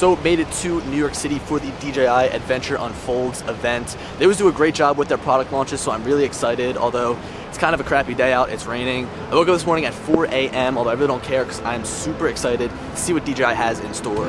So made it to New York City for the DJI Adventure Unfolds event. They always do a great job with their product launches, so I'm really excited, although it's kind of a crappy day out, it's raining. I woke up this morning at 4 a.m., although I really don't care because I'm super excited to see what DJI has in store.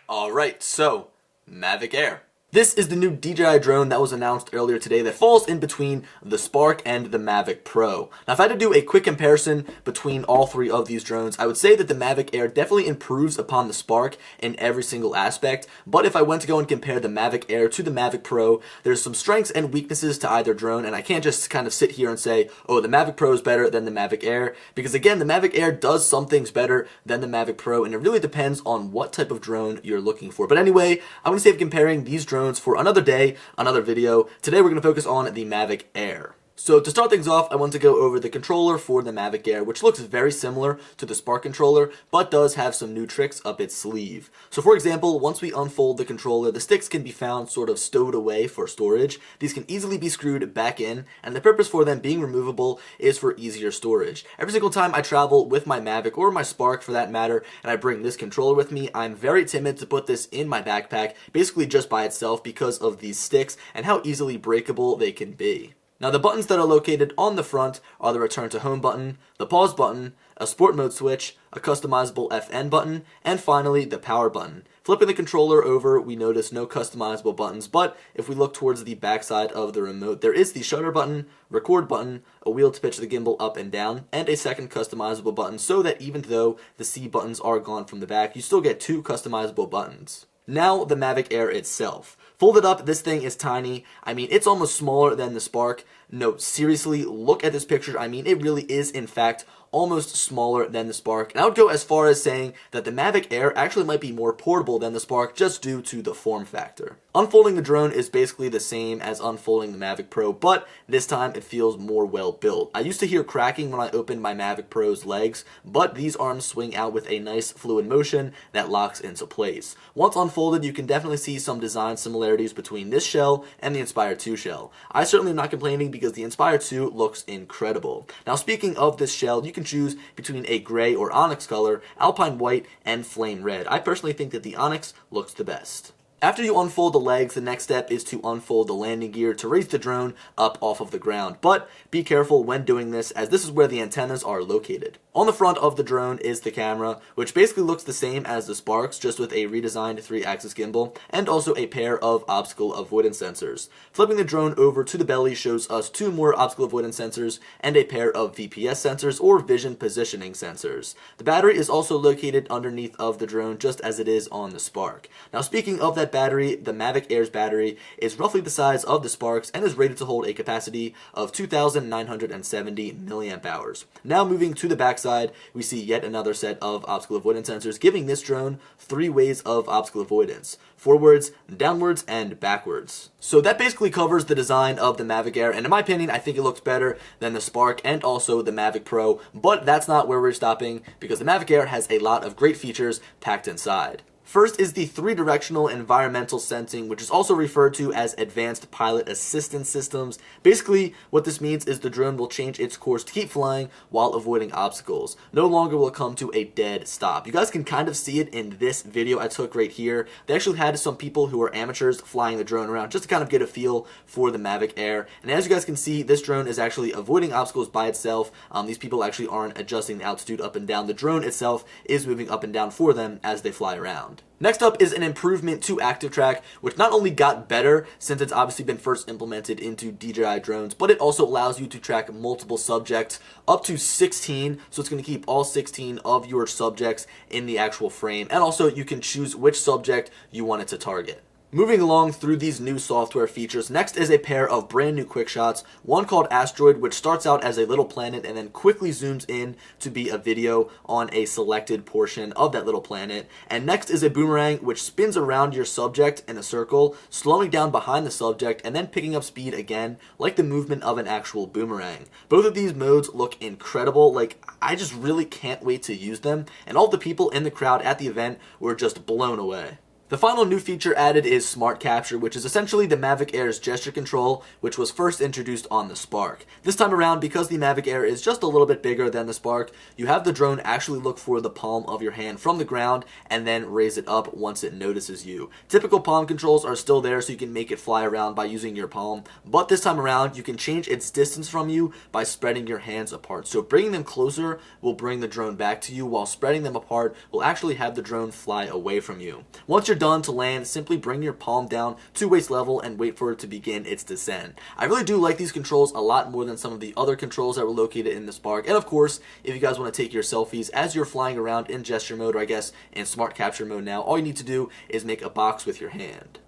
Alright, so Mavic Air. This is the new DJI drone that was announced earlier today that falls in between the Spark and the Mavic Pro. Now, if I had to do a quick comparison between all three of these drones, I would say that the Mavic Air definitely improves upon the Spark in every single aspect, but if I went to go and compare the Mavic Air to the Mavic Pro, there's some strengths and weaknesses to either drone, and I can't just kind of sit here and say, oh, the Mavic Pro is better than the Mavic Air, because again, the Mavic Air does some things better than the Mavic Pro, and it really depends on what type of drone you're looking for. But anyway, I'm going to save comparing these drones for another day, another video. Today we're going to focus on the Mavic Air. So to start things off, I want to go over the controller for the Mavic Air, which looks very similar to the Spark controller, but does have some new tricks up its sleeve. So for example, once we unfold the controller, the sticks can be found sort of stowed away for storage. These can easily be screwed back in, and the purpose for them being removable is for easier storage. Every single time I travel with my Mavic, or my Spark for that matter, and I bring this controller with me, I'm very timid to put this in my backpack, basically just by itself because of these sticks and how easily breakable they can be. Now, the buttons that are located on the front are the return to home button, the pause button, a sport mode switch, a customizable FN button, and finally the power button. Flipping the controller over, we notice no customizable buttons, but if we look towards the backside of the remote, there is the shutter button, record button, a wheel to pitch the gimbal up and down, and a second customizable button, so that even though the C buttons are gone from the back, you still get two customizable buttons. Now, the Mavic Air itself. Folded up, this thing is tiny. I mean, it's almost smaller than the Spark. No, seriously, look at this picture. I mean, it really is, in fact, almost smaller than the Spark. And I would go as far as saying that the Mavic Air actually might be more portable than the Spark just due to the form factor. Unfolding the drone is basically the same as unfolding the Mavic Pro, but this time it feels more well built. I used to hear cracking when I opened my Mavic Pro's legs, but these arms swing out with a nice fluid motion that locks into place. Once unfolded, you can definitely see some design similarities between this shell and the Inspire 2 shell. I certainly am not complaining because the Inspire 2 looks incredible. Now, speaking of this shell, you can choose between a gray or onyx color, alpine white, and flame red. I personally think that the onyx looks the best. After you unfold the legs, the next step is to unfold the landing gear to raise the drone up off of the ground. But be careful when doing this, as this is where the antennas are located. On the front of the drone is the camera, which basically looks the same as the Sparks, just with a redesigned 3-axis gimbal, and also a pair of obstacle avoidance sensors. Flipping the drone over to the belly shows us two more obstacle avoidance sensors, and a pair of VPS sensors, or vision positioning sensors. The battery is also located underneath of the drone, just as it is on the Spark. Now, speaking of that battery, the Mavic Air's battery is roughly the size of the Sparks and is rated to hold a capacity of 2,970 milliamp hours. Now moving to the backside, we see yet another set of obstacle avoidance sensors, giving this drone 3 ways of obstacle avoidance: forwards, downwards, and backwards. So that basically covers the design of the Mavic Air, and in my opinion, I think it looks better than the Spark and also the Mavic Pro, but that's not where we're stopping, because the Mavic Air has a lot of great features packed inside. First is the 3-directional environmental sensing, which is also referred to as advanced pilot assistance systems. Basically, what this means is the drone will change its course to keep flying while avoiding obstacles. No longer will it come to a dead stop. You guys can kind of see it in this video I took right here. They actually had some people who are amateurs flying the drone around just to kind of get a feel for the Mavic Air. And as you guys can see, this drone is actually avoiding obstacles by itself. These people actually aren't adjusting the altitude up and down. The drone itself is moving up and down for them as they fly around. Next up is an improvement to ActiveTrack, which not only got better since it's obviously been first implemented into DJI drones, but it also allows you to track multiple subjects, up to 16, so it's going to keep all 16 of your subjects in the actual frame, and also you can choose which subject you want it to target. Moving along through these new software features, next is a pair of brand new quick shots, one called Asteroid, which starts out as a little planet and then quickly zooms in to be a video on a selected portion of that little planet. And next is a boomerang, which spins around your subject in a circle, slowing down behind the subject and then picking up speed again, like the movement of an actual boomerang. Both of these modes look incredible. Like, I just really can't wait to use them, and all the people in the crowd at the event were just blown away. The final new feature added is Smart Capture, which is essentially the Mavic Air's gesture control, which was first introduced on the Spark. This time around, because the Mavic Air is just a little bit bigger than the Spark, you have the drone actually look for the palm of your hand from the ground and then raise it up once it notices you. Typical palm controls are still there, so you can make it fly around by using your palm, but this time around, you can change its distance from you by spreading your hands apart. So bringing them closer will bring the drone back to you, while spreading them apart will actually have the drone fly away from you. Once you're done to land, simply bring your palm down to waist level and wait for it to begin its descent. I really do like these controls a lot more than some of the other controls that were located in the Spark. And of course, if you guys want to take your selfies as you're flying around in gesture mode, or I guess in Smart Capture mode now, all you need to do is make a box with your hand.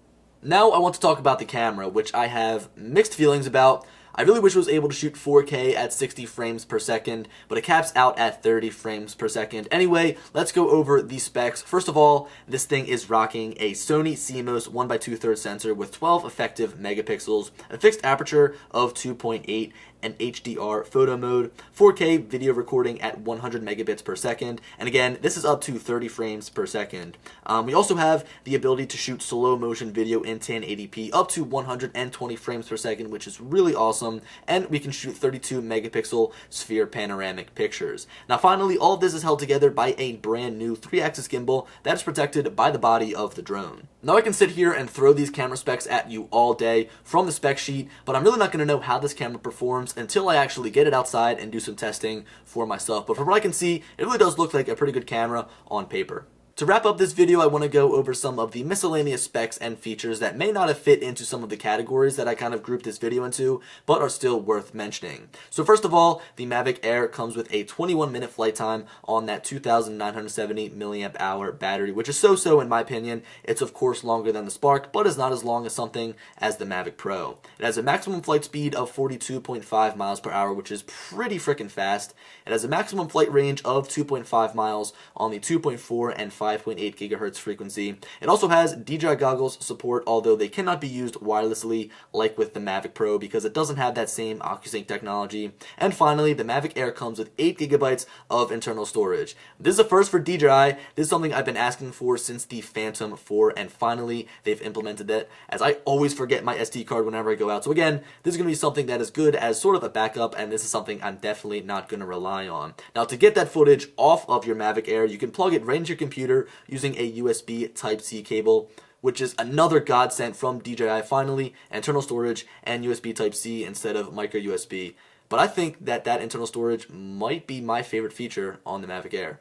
Now I want to talk about the camera, which I have mixed feelings about. I really wish it was able to shoot 4K at 60 frames per second, but it caps out at 30 frames per second. Anyway, let's go over the specs. First of all, this thing is rocking a Sony CMOS 1x2/3 sensor with 12 effective megapixels, a fixed aperture of 2.8, an HDR photo mode, 4K video recording at 100 megabits per second, and again, this is up to 30 frames per second. We also have the ability to shoot slow motion video in 1080p up to 120 frames per second, which is really awesome, and we can shoot 32 megapixel sphere panoramic pictures. Now finally, all of this is held together by a brand new 3-axis gimbal that is protected by the body of the drone. Now I can sit here and throw these camera specs at you all day from the spec sheet, but I'm really not going to know how this camera performs until I actually get it outside and do some testing for myself. But from what I can see, it really does look like a pretty good camera on paper. To wrap up this video, I want to go over some of the miscellaneous specs and features that may not have fit into some of the categories that I kind of grouped this video into, but are still worth mentioning. So first of all, the Mavic Air comes with a 21-minute flight time on that 2,970 milliamp hour battery, which is so-so in my opinion. It's of course longer than the Spark, but is not as long as something as the Mavic Pro. It has a maximum flight speed of 42.5 miles per hour, which is pretty freaking fast. It has a maximum flight range of 2.5 miles on the 2.4 and 5.8 gigahertz frequency. It also has DJI goggles support, although they cannot be used wirelessly like with the Mavic Pro because it doesn't have that same OcuSync technology. And finally, the Mavic Air comes with 8 gigabytes of internal storage. This is a first for DJI. This is something I've been asking for since the Phantom 4, and finally they've implemented it, as I always forget my SD card whenever I go out. So again, this is going to be something that is good as sort of a backup, and this is something I'm definitely not going to rely on. Now, to get that footage off of your Mavic Air, you can plug it right into your computer using a USB Type-C cable, which is another godsend from DJI. Finally, internal storage and USB Type-C instead of micro USB. But I think that internal storage might be my favorite feature on the Mavic Air.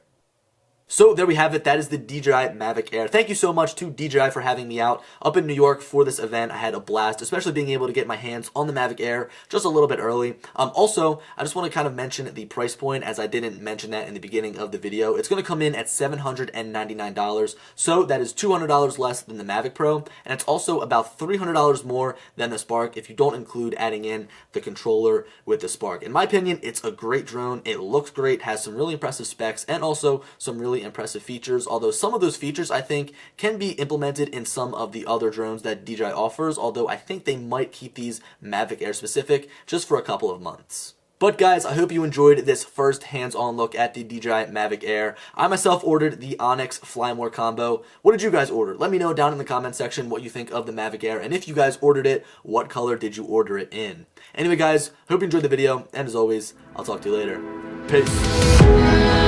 So there we have it. That is the DJI Mavic Air. Thank you so much to DJI for having me out up in New York for this event. I had a blast, especially being able to get my hands on the Mavic Air just a little bit early. Also, I just want to kind of mention the price point, as I didn't mention that in the beginning of the video. It's going to come in at $799, so that is $200 less than the Mavic Pro, and it's also about $300 more than the Spark if you don't include adding in the controller with the Spark. In my opinion, it's a great drone. It looks great, has some really impressive specs, and also some really impressive features, although some of those features I think can be implemented in some of the other drones that DJI offers, although I think they might keep these Mavic Air specific just for a couple of months. But guys, I hope you enjoyed this first hands-on look at the DJI Mavic Air. I myself ordered the Onyx Fly More combo. What did you guys order? Let me know down in the comment section what you think of the Mavic Air, and if you guys ordered it, what color did you order it in? Anyway guys, hope you enjoyed the video, and as always, I'll talk to you later. Peace.